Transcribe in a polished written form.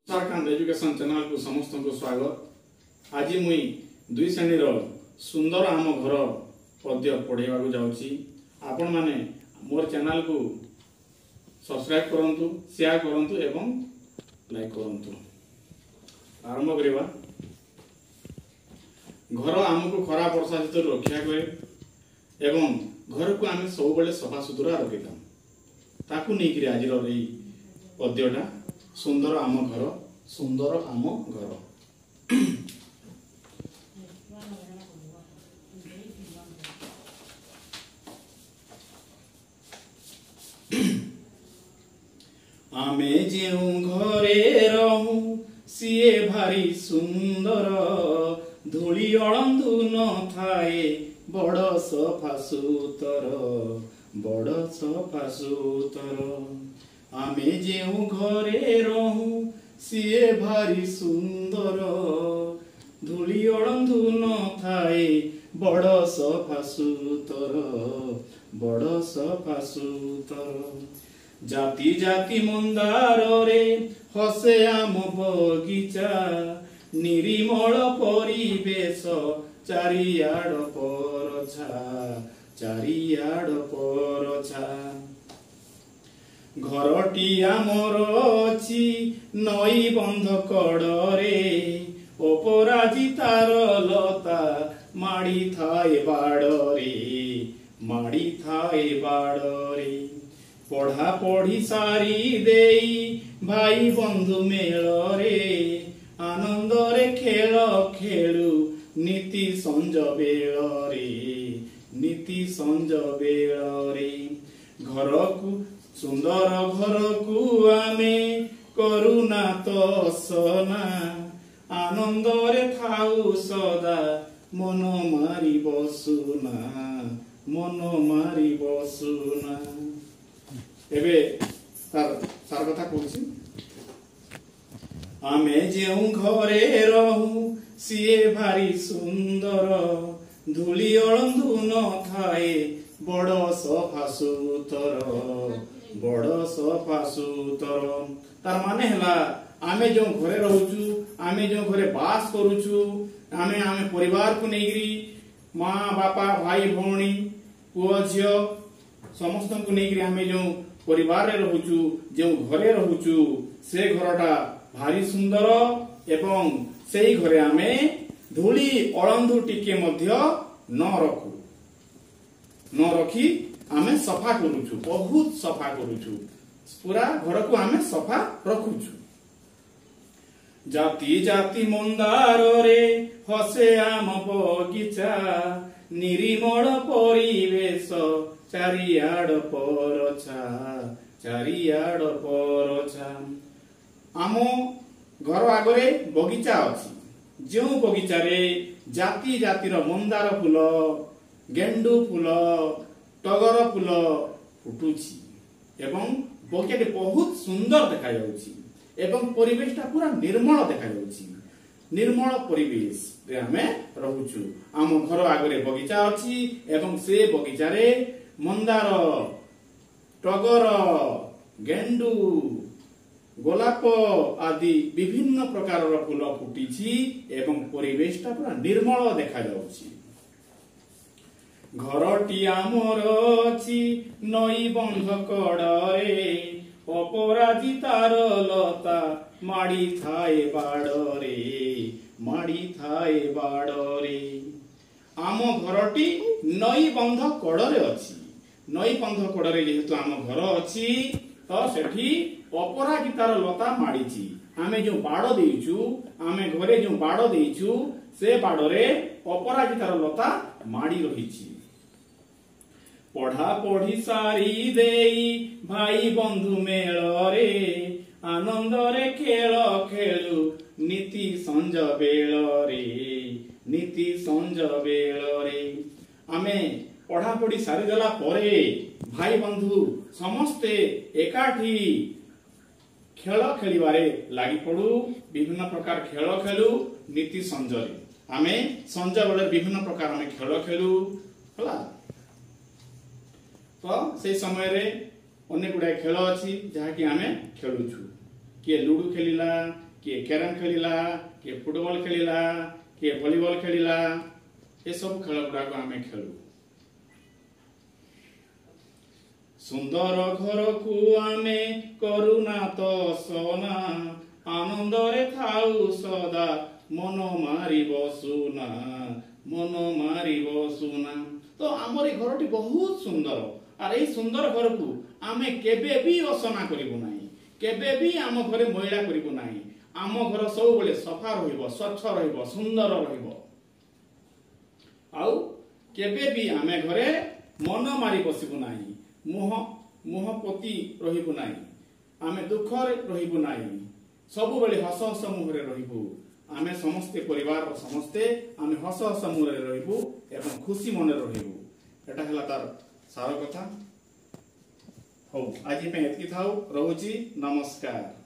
Jharkhand education channel को समस्त को स्वागत। आज मुई दुई श्रेणी सुंदर आम घर पद्य पढ़ेवा जाऊँगी। आपण माने मोर चैनल को सब्सक्राइब करंतु, शेयर करंतु एवं लाइक करंतु। आरंभ करिवा। घर आमको खरा वर्षा ऋतु रक्षा करे एवं घर को आम सब बेले सफा सुतरा रखिथा। ताकू नहीं कि आज पद्यटा सुंदर आम घर, सुंदर आम घर। आमे जेउ घरे रहू सीए भारी सुंदर, धूली अळंदु न थाए बड़ सफा सुतर, बड़ सफा सुतर। आमे जेउ घरे रहू सीए भारी सुंदर, धूली अळंदु न थाए बड़ सफा सुतर, बड़ सफा सुतर। जाति जाति मंदार रे हसे आम बगीचा, निरिमल परिवेश चारियाड़ परछा, चारियाड़ परछा। घरटी आमर अछि नई बंध कड़रे, अपराजितार लता माड़ी थाए बाड़रे, माड़ी थाए बाड़रे। पढ़ा पढ़ी सारी देई भाई बंधु मेलरे, आनंद रे खेल खेलु नीति संज बेलरे, नीति संज बेलरे। घर को सुंदर घर को आमे करुणा तो सना, आनंद रे थाउ सदा मन मारी बसुना, मन मारी बसुना। एबे सार कथा कहूँ। आमे जेउ घरे रहू सीए भारी सुंदर, धूली अळंदु न थाए बड़ सफा सुतर, बड़ सफा सुतर। तार माने हला आमे जो घरे रहूचु, आमे जो घरे बास करूचु, आमे आमे परिवार को नेगिरी माँ बापा भाई भौणी पुओ झियो समस्त को नेगिरी आमे जो परिवार रे रहूचु, जो घरे रहूचु, से घरटा भारी सुंदर एवं सेही घरे आमे धूली अळंदु टिके मध्य न रखू, न रखी आमे सफा करूचु, बहुत सफा करूचु, पूरा घर को आमे सफा रखुचु। जाति जाति मंदार रे हसे आम बगीचा, निरिमल परिवेश चारियाड़ परछा, चारियाड़ परछा। आम घर आगरे बगीचा अछि, जो बगीचा रे जाति जातिर मंदार फूल, गेंडू फूल, टगर फूल फुटुछि एवं बगीचाटी बहुत सुंदर देखा जाउछि एवं परिवेशटा पूरा निर्मल देखा जाउछि। निर्मल परिवेश रे हमें रहूछु। आम घर आगरे बगीचा अछि एवं से बगीचा रे मंदार, टगर, गेंडू, गोलाप आदि विभिन्न प्रकार फूल फुटी एवं परिवेशटा पूरा निर्मल देखा जाउछि। घरटी आमर अछि नई बंध कड़रे, अपराजितार लता माड़ी थाए बाड़रे, माड़ी थाए बाड़रे। आम घरटी नई बंध कड़रे अछि। नई बंध कड़रे जेहेतु आम घर अछि तो सेठी अपराजितार लता माड़ीची। आमे जो बाड़ देइछु, आमे घरे जो बाड़ देइछु, से बाड़रे अपराजितार लता माड़ी रहिछि। पढ़ा पढ़ी सारी देई भाई बंधु मेलरे, आनंद रे खेल खेलु नीति संज बेलरे, नीति संज बेलरे। आमे पढ़ा पढ़ी सारी देला परे भाई बंधु समस्ते एकाठी खेल खेलिबारे लागि पड़ू, विभिन्न प्रकार खेल खेलु नीति संजरे। आमे संज बेले विभिन्न प्रकार आमे खेल खेलु हला। तो से समय रे अनेक गुड़ा खेल अच्छी जहाँकि आम खेलुछु। किए लुडु खेलिला, किए कैरम खेलिला, किए फुटबॉल खेलिला, किए वॉलीबॉल खेलिला, ये सब खेल गुड़ा को आमे खेलु। सुंदर घर को आमे करुणा तो सोना, आनंद रे थाउ सदा मन मारी बसुना, मन मारी बसुना। तो आमर घर टी बहुत सुंदर और ये सुंदर घर को आमे केबे भी असना करिबु नाही, केबे भी आम घरे मैला करिबु नाही। आम घर सब बेले सफा रहिबो, स्वच्छ रहिबो, सुंदर रहिबो। आउ केबे भी आमे घरे मन मारी बसिबु नाही, मुह पति रहिबु नाही, आमे दुख रहिबु नाही, सब बेले हस हस मुहरे रहिबु। आमे समस्ते परिवार समस्ते आमे हस हस मुहरे रहिबु एवं खुशी मन रहिबु। एटा हला तार सार कथा। हो आज पे एतकी थाउ, रहुची, नमस्कार।